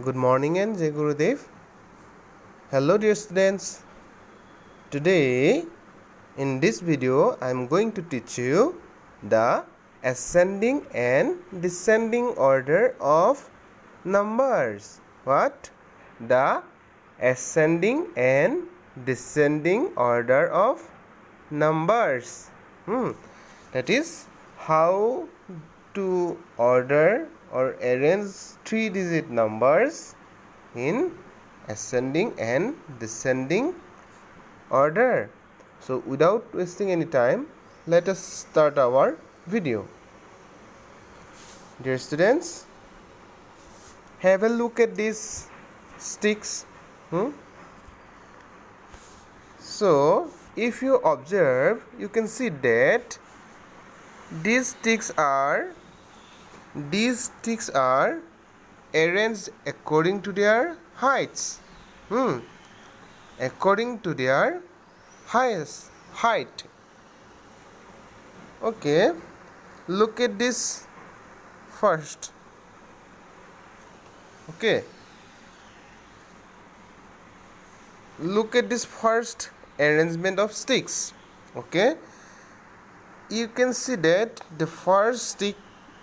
Good morning and Jai Gurudev. Hello dear students. Today in this video I am going to teach you the ascending and descending order of numbers. What? The ascending and descending order of numbers. That is how to order or arrange 3-digit numbers in ascending and descending order. So without wasting any time, let us start our video. Dear students, have a look at these sticks. So if you observe, you can see that these sticks are arranged according to their heights. According to their height. Okay, look at this first. Okay, look at this first arrangement of sticks. Okay, you can see that the first stick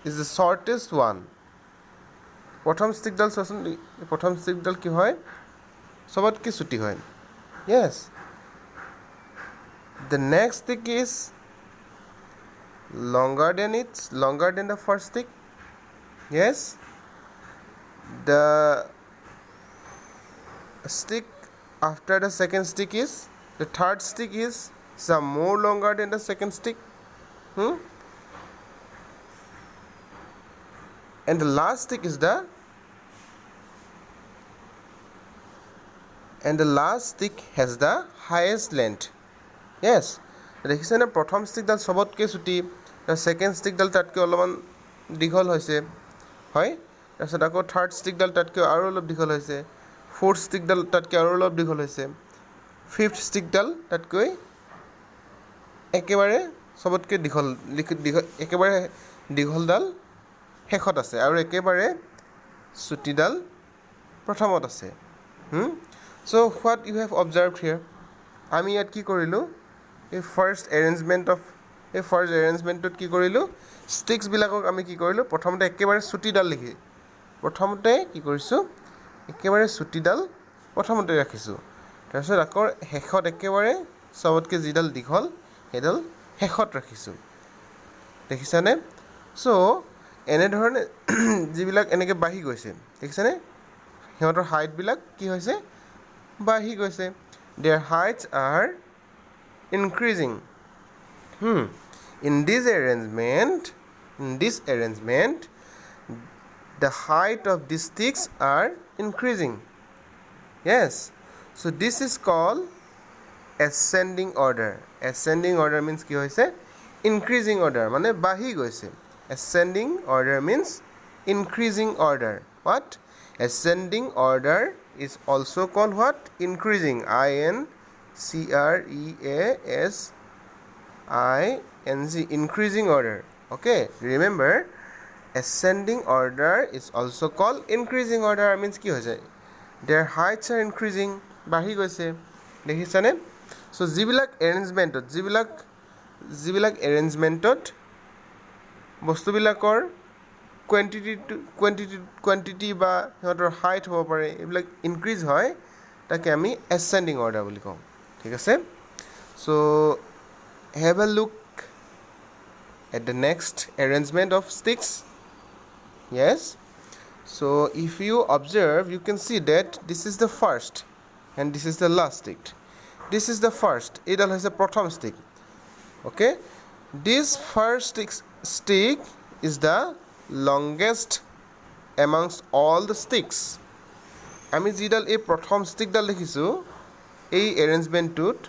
is the shortest one. প্ৰথম ষ্টিকডাল চোৱাচোন, প্ৰথম ষ্টিকডাল কি হয়, চবতকৈ চুটি হয়. Yes. The next stick is longer than the first stick. Yes. The stick after the second stick is, the third stick is some more longer than the second stick. And the last stick is has the highest length. Yes. দেখিছে না, প্ৰথম ষ্টিকডাল চবতকৈ চুটি, second ষ্টিকডাল তাতকৈ অলপমান দীঘল হৈছে, হয়. তাৰপিছত আকৌ থাৰ্ড ষ্টিকডাল তাতকৈ আৰু অলপ দীঘল হৈছে, ফ'ৰ্থ ষ্টিকডাল তাতকৈ আৰু অলপ দীঘল হৈছে, ফিফ্থ ষ্টিকডাল তাতকৈ একেবাৰে চবতকৈ একেবাৰে দীঘলডাল শেষত আছে, আৰু একেবাৰে চুটিডাল প্ৰথমত আছে. So what you have observed here, আমি ইয়াত কি কৰিলোঁ, এই ফাৰ্ষ্ট এৰেঞ্জমেণ্টত কি কৰিলোঁ, ষ্টিক্সবিলাকক আমি কি কৰিলোঁ, প্ৰথমতে একেবাৰে চুটিডাল প্ৰথমতে কি কৰিছোঁ, একেবাৰে চুটিডাল প্ৰথমতে ৰাখিছোঁ. তাৰপিছত আকৌ শেষত একেবাৰে চবতকৈ যিডাল দীঘল সেইডাল শেষত ৰাখিছোঁ. দেখিছানে? চ' এনেধৰণে যিবিলাক এনেকৈ বাঢ়ি গৈছে, দেখিছানে, সিহঁতৰ হাইটবিলাক কি হৈছে, বাঢ়ি গৈছে. Their heights are increasing. In this arrangement, the height of these sticks are increasing. Yes. So this is called ascending order. Ascending order means কি হৈছে, increasing order, মানে বাঢ়ি গৈছে. Ascending order means increasing order. What? Ascending order is also called what? Increasing. INCREASING. Increasing order. Okay. Remember, ascending order is also called increasing order. Means কি হৈছে, their heights are increasing. বাঢ়ি গৈছে. দেখিছানে? So যিবিলাক এৰেঞ্জমেণ্টত বস্তুবিলাকৰ quantity বা সিহঁতৰ height হ'ব পাৰে, এইবিলাক ইনক্ৰিজ হয়, তাকে আমি এচেণ্ডিং অৰ্ডাৰ বুলি কওঁ. ঠিক আছে? So' have a look at the next arrangement of sticks. Yes. So if you observe, you can see that this is the first and this is the last stick. This is the first. এইডাল হৈছে প্ৰথম stick. Okay. This first stick is the longest amongst all the sticks. আমি যিডাল এই প্ৰথম ষ্টিকডাল দেখিছোঁ এই এৰেঞ্জমেণ্টটোত,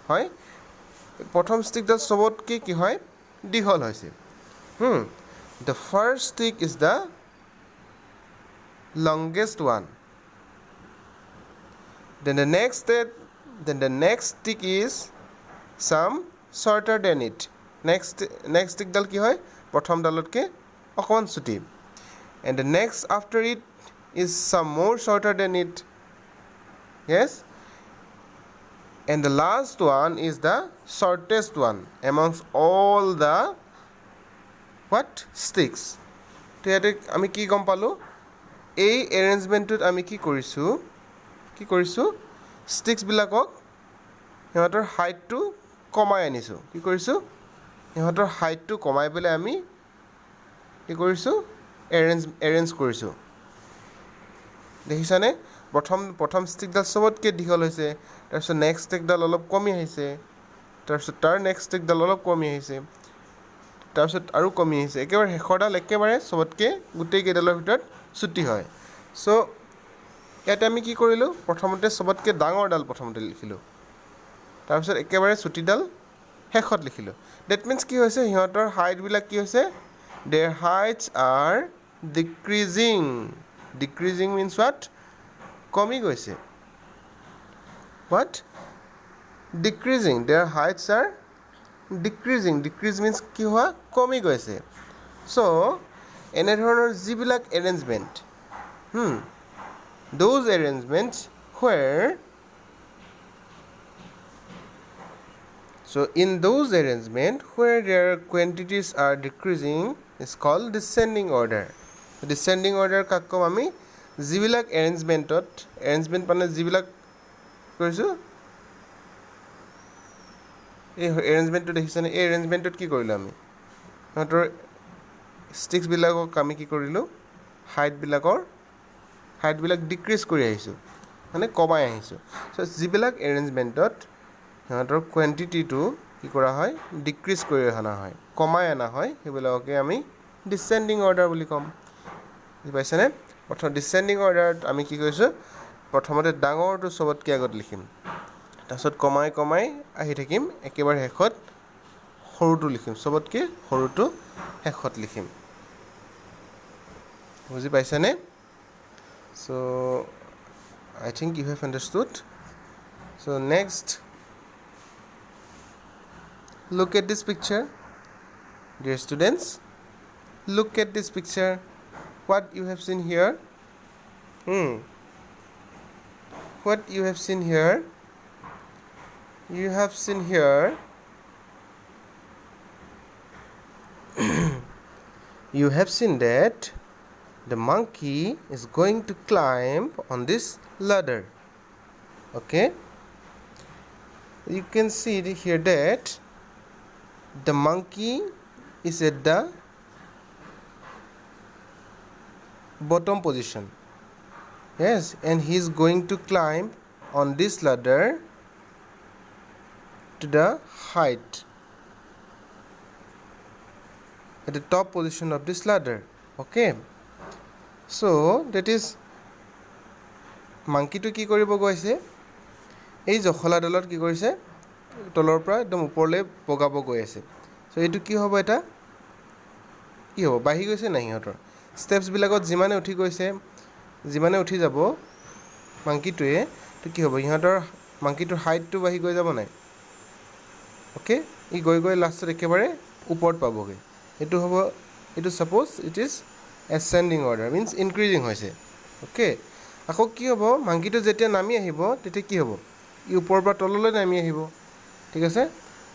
হয়, প্ৰথম ষ্টিকডাল চবতকৈ কি হয়, দীঘল হৈছে. The first stick is the longest one. Then the next stick is some shorter than it. Next stickডাল কি হয়, প্ৰথম ডালতকৈ অকণমান চুটি. And the next after it is some more shorter than it. Yes, and the last one is the shortest one amongst all the what sticks. তো ইয়াতে আমি কি গম পালোঁ, এই এৰেঞ্জমেণ্টটোত আমি কি কৰিছোঁ ষ্টিক্সবিলাকক সিহঁতৰ হাইটটো কমাই আনিছোঁ। কি কৰিছোঁ, সিহঁতৰ হাইটটো কমাই পেলাই আমি কি কৰিছোঁ, এৰেঞ্জ কৰিছোঁ। দেখিছানে, প্ৰথম ষ্টিকডাল চবতকৈ দীঘল হৈছে, তাৰপিছত নেক্সট ষ্টিকডাল অলপ কমি আহিছে, তাৰপিছত তাৰ নেক্সট ষ্টিকডাল অলপ কমি আহিছে, তাৰপিছত আৰু কমি আহিছে, একেবাৰে শেষৰডাল একেবাৰে চবতকৈ গোটেইকেইডালৰ ভিতৰত চুটি হয়। চ' ইয়াতে আমি কি কৰিলোঁ, প্ৰথমতে চবতকৈ ডাঙৰডাল প্ৰথমতে লিখিলোঁ, তাৰপিছত একেবাৰে চুটিডাল শেষত লিখিলোঁ। ডেট মিনছ কি হৈছে, সিহঁতৰ হাইটবিলাক কি হৈছে, their heights are decreasing. Decreasing means what, কমি গৈছে। What, decreasing, their heights are decreasing. Decrease means কি হোৱা, কমি গৈছে। চ' এনেধৰণৰ যিবিলাক arrangement, those arrangements where, so in those arrangement where their quantities are decreasing is called descending order. Descending order কাক ক'ম আমি, যিবিলাক এৰেঞ্জমেণ্ট মানে যিবিলাক কৰিছোঁ, এই এৰেঞ্জমেণ্টটো দেখিছেনে, এই এৰেঞ্জমেণ্টটোত কি কৰিলোঁ আমি, সিহঁতৰ ষ্টিক্সবিলাকক আমি কি কৰিলোঁ, হাইটবিলাক ডিক্ৰিজ কৰি আহিছোঁ, মানে কমাই আহিছোঁ। চ' যিবিলাক এৰেঞ্জমেণ্টত সিহঁতৰ কুৱেণ্টিটিটো কি কৰা হয়, ডিক্ৰিজ কৰি অনা হয়, কমাই অনা হয়, সেইবিলাককে আমি ডিচেণ্ডিং অৰ্ডাৰ বুলি ক'ম। বুজি পাইছেনে, প্ৰথম ডিচেণ্ডিং অৰ্ডাৰত আমি কি কৰিছোঁ, প্ৰথমতে ডাঙৰটো চবতকৈ আগত লিখিম, তাৰপিছত কমাই আহি থাকিম, একেবাৰে শেষত সৰুটো লিখিম, চবতকৈ সৰুটো শেষত লিখিম। বুজি পাইছেনে? So I think you have understood. So next, look at this picture. Dear students, look at this picture. What you have seen here? What you have seen here? You have seen here you have seen that the monkey is going to climb on this ladder. Okay, you can see here that the monkey is at the bottom position. Yes, and he is going to climb on this ladder to the height, at the top position of this ladder. Okay, so that is monkey to কি কৰিব গৈছে, এই জখলাডালত কি কৰিছে, তলৰ পৰা একদম ওপৰলৈ বগাব গৈ আছে। চ' এইটো কি হ'ব, এটা কি হ'ব, বাঢ়ি গৈছে নাই, সিহঁতৰ ষ্টেপছবিলাকত যিমানে উঠি গৈছে, যিমানে উঠি যাব মাংকিটোৱে, তো কি হ'ব, মাংকিটোৰ হাইটটো বাঢ়ি গৈ যাব নাই। অ'কে, ই গৈ লাষ্টত একেবাৰে ওপৰত পাবগৈ। এইটো হ'ব, এইটো suppose it is ascending order, means increasing হৈছে। অ'কে, আকৌ কি হ'ব, মাংকিটো যেতিয়া নামি আহিব তেতিয়া কি হ'ব, ই ওপৰৰ পৰা তললৈ নামি আহিব। ঠিক আছে,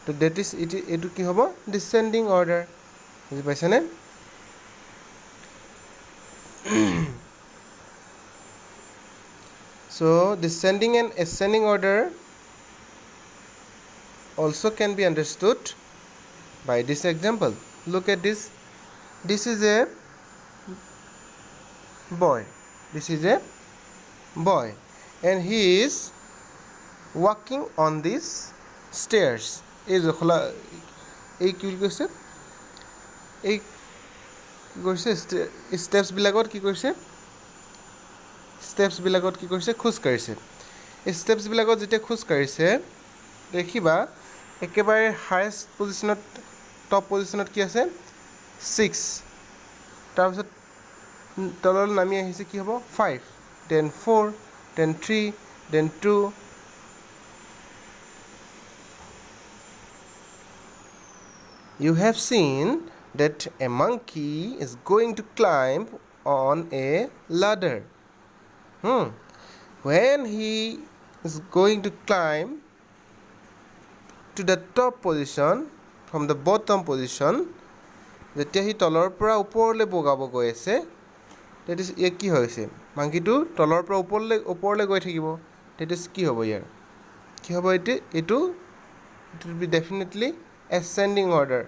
তো ডেট ইজ এইটো কি হ'ব, ডিচেণ্ডিং অৰ্ডাৰ। বুজি পাইছেনে? So descending and ascending order also can be understood by this example. Look at this. This is a boy. This is a boy, and he is walking on these stairs. এই জখলা, এই কি বুলি কৈছে, এই কি কৰিছে, ষ্টেপছবিলাকত কি কৰিছে, ষ্টেপছবিলাকত কি কৰিছে, খোজকাঢ়িছে। এই ষ্টেপছবিলাকত যেতিয়া খোজকাঢ়িছে, দেখিবা একেবাৰে হায়েষ্ট পজিশ্যনত, টপ পজিশ্যনত কি আছে, 6, তাৰপিছত তললৈ নামি আহিছে কি হ'ব, 5, then 4, then 3, then 2. You have seen that a monkey is going to climb on a ladder. When he is going to climb to the top position from the bottom position, যেতিয়া সি তলৰ পৰা ওপৰলৈ বগাব গৈ আছে, that is ইয়াৰ কি হৈছে, মাংকিটো তলৰ পৰা ওপৰলৈ গৈ থাকিব, that is কি হ'ব ইয়াৰ, কি হ'ব এইটো, it will be definitely ascending order.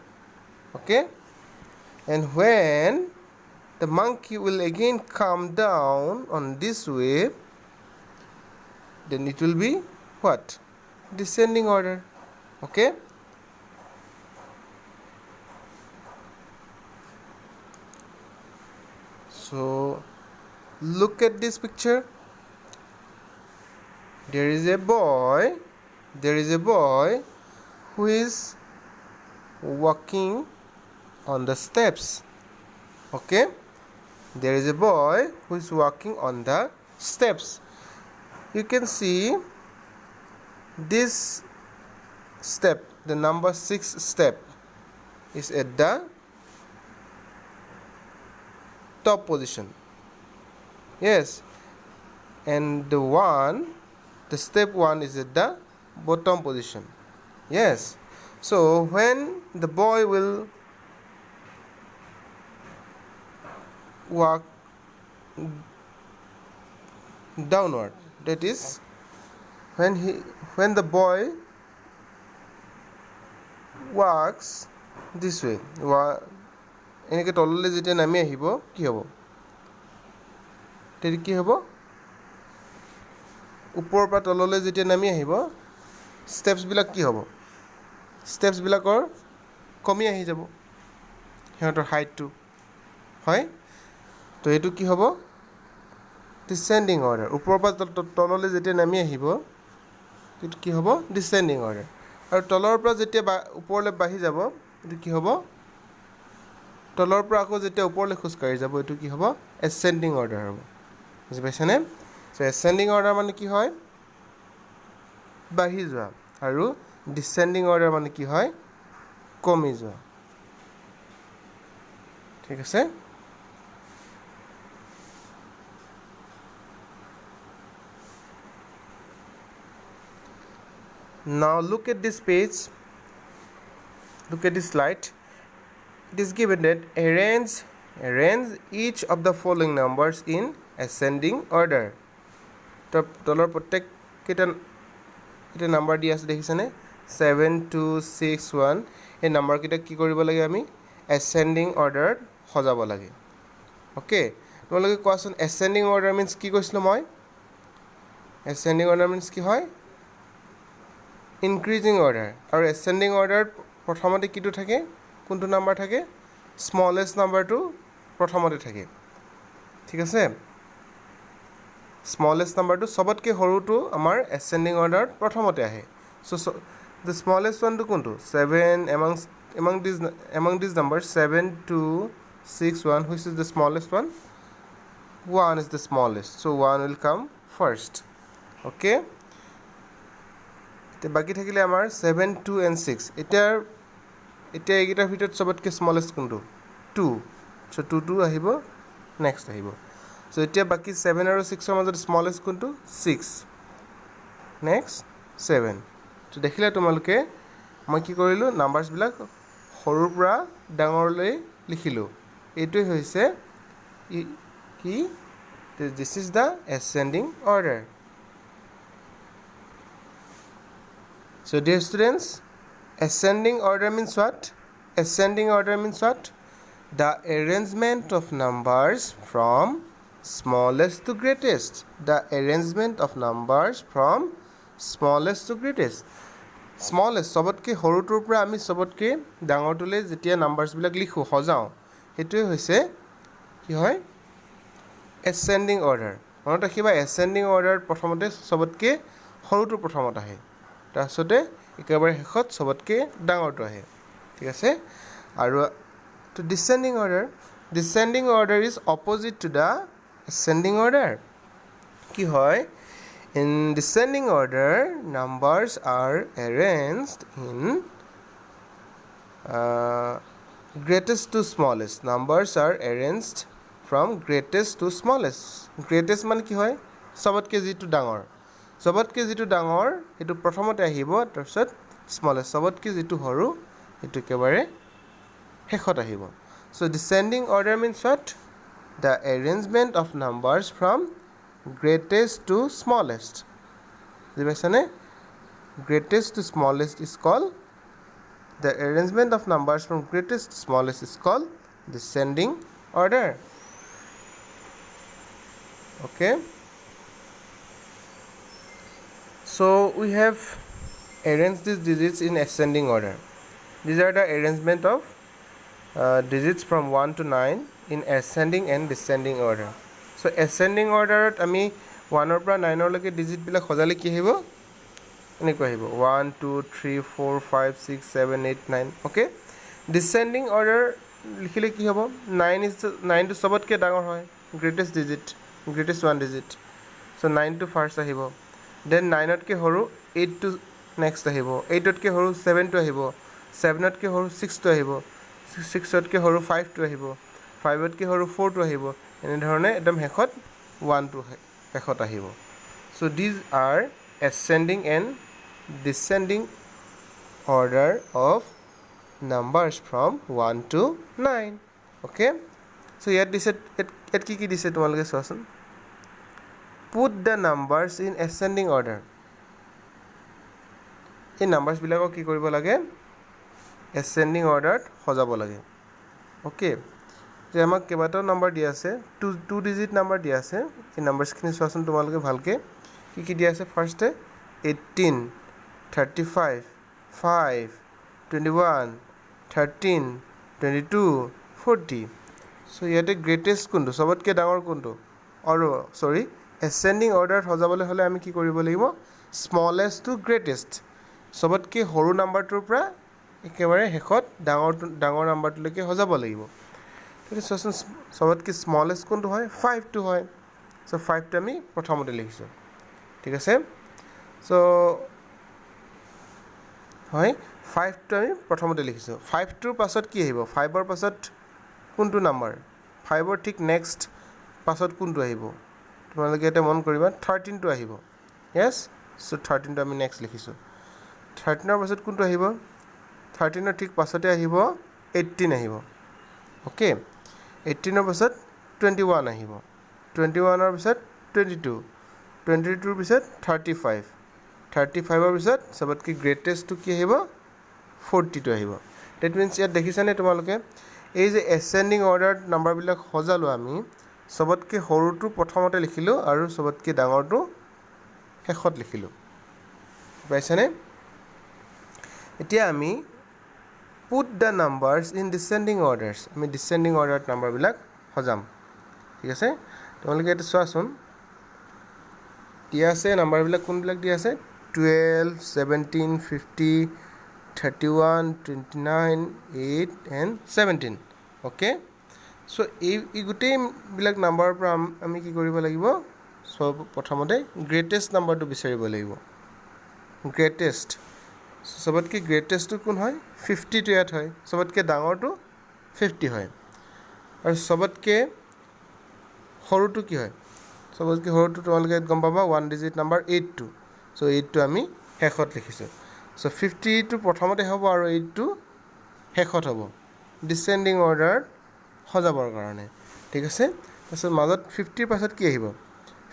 Okay, and when the monkey will again come down on this way, then it will be what, descending order. Okay, so look at this picture. There is a boy who is walking on the steps. Okay, there is a boy who is walking on the steps. You can see this step, the number 6 step is at the top position. Yes, and the step 1 is at the bottom position. Yes, so when the boy will walk downward, that is when the boy walks this way, এনেকৈ তললৈ যেতিয়া নামি আহিব কি হ'ব, তেতিয়া কি হ'ব, ওপৰৰ পৰা তললৈ যেতিয়া নামি আহিব ষ্টেপছবিলাক কি হ'ব, ষ্টেপছবিলাকৰ কমি আহি যাব সিহঁতৰ হাইটটো, হয়, তো এইটো কি হ'ব, ডিচেণ্ডিং অৰ্ডাৰ, ওপৰৰ পৰা তললৈ যেতিয়া নামি আহিব এইটো কি হ'ব, ডিচেণ্ডিং অৰ্ডাৰ, আৰু তলৰ পৰা যেতিয়া ওপৰলৈ বাঢ়ি যাব এইটো কি হ'ব, তলৰ পৰা আকৌ যেতিয়া ওপৰলৈ খোজকাঢ়ি যাব এইটো কি হ'ব, এচেণ্ডিং অৰ্ডাৰ হ'ব। বুজি পাইছেনে? চ' এচেণ্ডিং অৰ্ডাৰ মানে কি হয়, বাঢ়ি যোৱা, আৰু ডিচেণ্ডিং অৰ্ডাৰ মানে কি হয়, কমি যোৱা। ঠিক আছে? Now look at this page, look at this slide. It is given that arrange each of the following numbers in ascending order. তলৰ প্ৰত্যেককেইটা নাম্বাৰ দি আছে দেখিছেনে, 7 2 6 1, এই নাম্বাৰকেইটা কি কৰিব লাগে, আমি এচেণ্ডিং অৰ্ডাৰত সজাব লাগে। অ'কে, তোমালোকে কোৱাচোন এচেণ্ডিং অৰ্ডাৰ মিনছ কি কৈছিলোঁ মই, এচেণ্ডিং অৰ্ডাৰ মিনছ কি হয়, ইনক্ৰিজিং অৰ্ডাৰ, আৰু এচেণ্ডিং অৰ্ডাৰত প্ৰথমতে কিটো থাকে, কোনটো নাম্বাৰ থাকে, স্মলেষ্ট নাম্বাৰটো প্ৰথমতে থাকে। ঠিক আছে, স্মলেষ্ট নাম্বাৰটো চবতকৈ সৰুটো আমাৰ এচেণ্ডিং অৰ্ডাৰত প্ৰথমতে আহে। চ' দ্য স্মলেষ্ট ওৱানটো কোনটো, 7 among these numbers 7 2 6 1, which is the smallest one, 1 is the smallest, so 1 will come first. Okay, এতিয়া বাকী থাকিলে আমাৰ 7 2 and 6, এতিয়া এইকেইটাৰ ভিতৰত চবতকৈ স্মলেষ্ট কোনটো, 2, চ' 2 আহিব, নেক্সট আহিব। চ' এতিয়া বাকী 7 আৰু 6ৰ মাজত স্মলেষ্ট কোনটো, 6, নেক্সট 7। চ' দেখিলে তোমালোকে মই কি কৰিলোঁ, নাম্বাৰছবিলাক সৰুৰ পৰা ডাঙৰলৈ লিখিলোঁ, এইটোৱে হৈছে কি, this is the ascending order. So dear students, ascending order means what? Ascending order means what? The arrangement of numbers from smallest to greatest. The arrangement of numbers from smallest to greatest. Smallest চবতকৈ সৰুটোৰ পৰা আমি চবতকৈ ডাঙৰটোলৈ যেতিয়া নাম্বাৰছবিলাক লিখোঁ, সজাওঁ, সেইটোৱে হৈছে কি হয়, এচেণ্ডিং অৰ্ডাৰ। মনত ৰাখিবা, এচেণ্ডিং অৰ্ডাৰত প্ৰথমতে চবতকৈ সৰুটো প্ৰথমত আহে, তাৰপিছতে একেবাৰে শেষত চবতকৈ ডাঙৰটো আহে। ঠিক আছে, আৰু তো descending order is opposite to the ascending order. কি হয়, in descending order numbers are arranged in greatest to smallest, numbers are arranged from greatest to smallest. Greatest মানে কি হয়, চবতকৈ যিটো ডাঙৰ সেইটো প্ৰথমতে আহিব, তাৰপিছত স্মলেষ্ট চবতকৈ যিটো সৰু সেইটো একেবাৰে শেষত আহিব. So' descending order means what? The arrangement of numbers from greatest to smallest. বুজি পাইছানে? Greatest to smallest is called the arrangement of numbers from greatest to smallest is called descending order. Okay, so we have arranged these digits in ascending order. These are the arrangement of digits from 1 to 9 in ascending and descending order. So ascending order আমি 1 ৰ পৰা 9 লৈকে digit বিলাক সজালে কি আহিব? এনেকুৱা আহিব 1 2 3 4 5 6 7 8 9. Okay, descending order লিখিলে কি হ'ব? 9টো চবতকৈ ডাঙৰ হয়, গ্ৰেটেষ্ট ওৱান ডিজিট. চ' 9টো ফাৰ্ষ্ট আহিব. দেন 9তকৈ সৰু 8টো নেক্সট আহিব, 8তকৈ সৰু 7টো আহিব, 7তকৈ সৰু 6টো আহিব, 6তকৈ সৰু 5টো আহিব, 5তকৈ সৰু 4টো আহিব, এনেধৰণে একদম শেষত 1টো শেষত আহিব. So' these are ascending and descending order of numbers from 1 to 9. Okay, so ইয়াত দিছে, ইয়াত কি দিছে তোমালোকে চোৱাচোন. Put the numbers in ascending order. এই নাম্বাৰছবিলাকক কি কৰিব লাগে? ascending ordered সজাব লাগে. অ'কে, যে আমাক কেইবাটাও নাম্বাৰ দিয়া আছে, টু ডিজিট নাম্বাৰ দিয়া আছে. এই নাম্বাৰছখিনি চোৱাচোন তোমালোকে ভালকৈ. কি দিয়া আছে? ফাৰ্ষ্টে 18, 35, 5, 21, 13, 22, 40. চ' ইয়াতে গ্ৰেটেষ্ট কোনটো? চবতকৈ ডাঙৰ কোনটো? এচেণ্ডিং অৰ্ডাৰত সজাবলৈ হ'লে আমি কি কৰিব লাগিব? স্মলেষ্ট টু গ্ৰেটেষ্ট, চবতকৈ সৰু নাম্বাৰটোৰ পৰা একেবাৰে শেষত ডাঙৰ নাম্বাৰটোলৈকে সজাব লাগিব. গতিকে চোৱাচোন, চবতকৈ স্মলেষ্ট কোনটো হয়? 5টো হয়. চ' 5টো আমি প্ৰথমতে লিখিছোঁ. ঠিক আছে, চ' হয় 5টো আমি প্ৰথমতে লিখিছোঁ. 5টোৰ পাছত কি আহিব? 5ৰ পাছত কোনটো নাম্বাৰ? 5ৰ ঠিক নেক্সট পাছত কোনটো আহিব? তোমালোকে এতিয়া মন কৰিবা, 13টো আহিব. য়েছ, চ' 13টো আমি নেক্সট লিখিছোঁ. 13ৰ পাছত কোনটো আহিব? 13ৰ ঠিক পাছতে আহিব 18 আহিব. অ'কে, 18ৰ পাছত 21 আহিব, 21ৰ পিছত 22, 22ৰ পিছত 35, 35ৰ পিছত চবতকৈ গ্ৰেটেষ্টটো কি আহিব? 40টো আহিব. ডেট মিনছ ইয়াত দেখিছানে তোমালোকে, এই যে এচেণ্ডিং অৰ্ডাৰত নাম্বাৰবিলাক সজালোঁ আমি, চবতকৈ সৰুটো প্ৰথমতে লিখিলোঁ আৰু চবতকৈ ডাঙৰটো শেষত লিখিলোঁ. পাইছানে? এতিয়া আমি put the numbers in descending orders, আমি ডিচেণ্ডিং অৰ্ডাৰত নাম্বাৰবিলাক সজাম. ঠিক আছে, তোমালোকে এতিয়া চোৱাচোন, দিয়া আছে নাম্বাৰবিলাক কোনবিলাক দিয়া আছে? 12, 17, 50, 31, 29, 8 and 17. অ'কে, চ' এই গোটেইবিলাক নাম্বাৰৰ পৰা আমি কি কৰিব লাগিব? চব প্ৰথমতে গ্ৰেটেষ্ট নাম্বাৰটো বিচাৰিব লাগিব. গ্ৰেটেষ্ট, চবতকৈ গ্ৰেটেষ্টটো কোন হয়? 50টো ইয়াত হয়. চবতকৈ ডাঙৰটো 50 হয়. আৰু চবতকৈ সৰুটো কি হয়? চবতকৈ সৰুটো তোমালোকে গম পাবা, 1 ডিজিট নাম্বাৰ 8টো. চ' 8টো আমি শেষত লিখিছোঁ. চ' 50টো প্ৰথমতে হ'ব আৰু 8টো শেষত হ'ব, ডিচেণ্ডিং অৰ্ডাৰত সজাবৰ কাৰণে. ঠিক আছে, তাৰপিছত মাজত 50ৰ পাছত কি আহিব?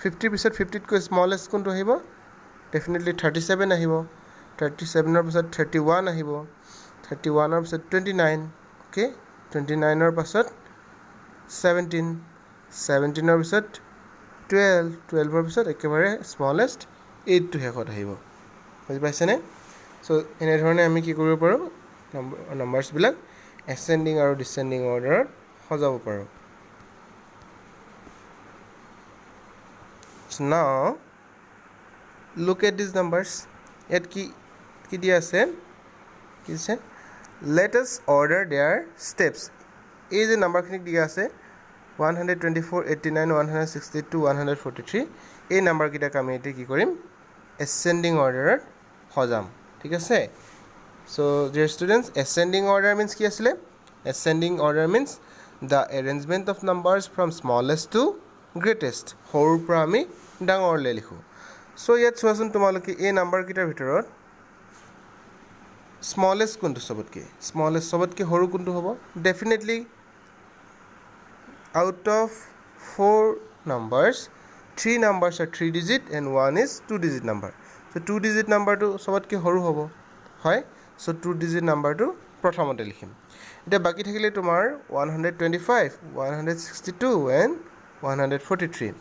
50ৰ পিছত 50তকৈ স্মলেষ্ট কোনটো আহিব? ডেফিনেটলি 37 আহিব. 37ৰ পিছত 31 আহিব, 31ৰ পিছত 29. অ'কে, 29ৰ পাছত 17, 17ৰ পিছত 12, 12ৰ পিছত একেবাৰে স্মলেষ্ট 8টো শেষত আহিব. বুজি পাইছেনে? চ' এনেধৰণে আমি কি কৰিব পাৰোঁ? নাম্বাৰছবিলাক এচেণ্ডিং আৰু ডিচেণ্ডিং অৰ্ডাৰত সজাব পাৰোঁ. নাও লুক এট দিজ নাম্বাৰছ. ইয়াত কি দিয়া আছে? কি আছে? Let us order there steps. এই যে নাম্বাৰখিনি দিয়া আছে 124, 89, 162, 143, এই নাম্বাৰকেইটাক আমি এতিয়া কি কৰিম? এচেণ্ডিং অৰ্ডাৰত সজাম. ঠিক আছে, so' dear students, ascending order means কি আছিলে? Ascending order means the arrangement of numbers from smallest to greatest সৰুৰ পৰা আমি ডাঙৰলৈ লিখোঁ চ' ইয়াত চোৱাচোন তোমালোকে এই নাম্বাৰকেইটাৰ ভিতৰত স্মলেষ্ট কোনটো চবতকৈ সৰু কোনটো হ'ব definitely out of 4 numbers 3 numbers are 3 digit and 1 is 2 digit number so 2 digit number to sobotke horu hobo hoy so 2 digit number to prothomote likhim eta baki thakile tomar 125 162 and 143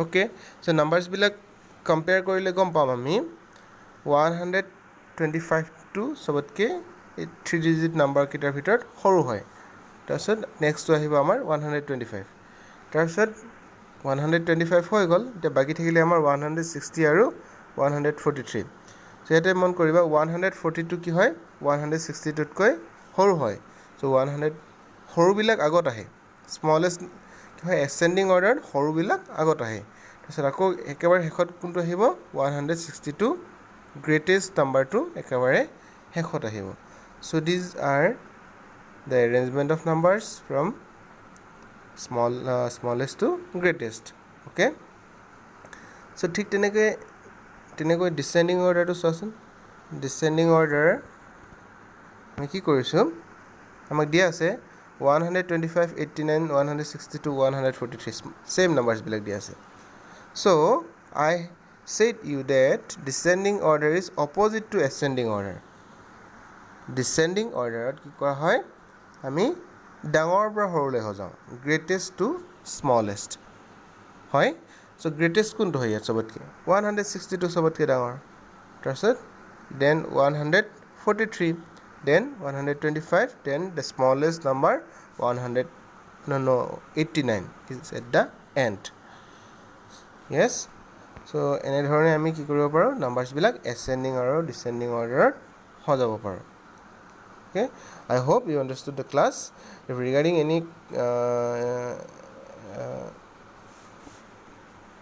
okay so numbers bilak compare korile gom pam ami 125 to sobotke 3 digit number kitar bhitor horu hoy তাৰপিছত নেক্সটটো আহিব আমাৰ 125 তাৰপিছত 125 হৈ গ'ল এতিয়া বাকী থাকিলে আমাৰ 160 আৰু 143 চ' ইয়াতে মন কৰিবা 142 কি হয় 162তকৈ সৰু হয় চ' 100 সৰুবিলাক আগত আহে স্মলেষ্ট কি হয় এচেণ্ডিং অৰ্ডাৰত সৰুবিলাক আগত আহে তাৰপিছত আকৌ একেবাৰে শেষত কোনটো আহিব 162 গ্ৰেটেষ্ট নাম্বাৰটো একেবাৰে শেষত আহিব so' these are the arrangement of numbers from smallest to greatest okay so ঠিক তেনেকৈ descending order to চোৱাচোন descending order আমি কি কৰিছোঁ আমাক দিয়া আছে 125 89 162 143 same numbers বিলাক দিয়া আছে so I said you that descending order is opposite to ascending order descending order কি কৰা হয় আমি ডাঙৰৰ পৰা সৰুলৈ যাওঁ গ্ৰেটেষ্ট টু স্মলেষ্ট হয় চ' গ্ৰেটেষ্ট কোনটো হয় ইয়াত চবতকৈ 162 চবতকৈ ডাঙৰ তাৰপিছত then 143 then 125 then the smallest number 89 is at the end yes so' এনেধৰণে আমি কি কৰিব পাৰোঁ নাম্বাৰ্ছবিলাক এচেণ্ডিং আৰু ডিচেণ্ডিং অৰ্ডাৰত সজাব পাৰোঁ okay I hope you understood the class if regarding any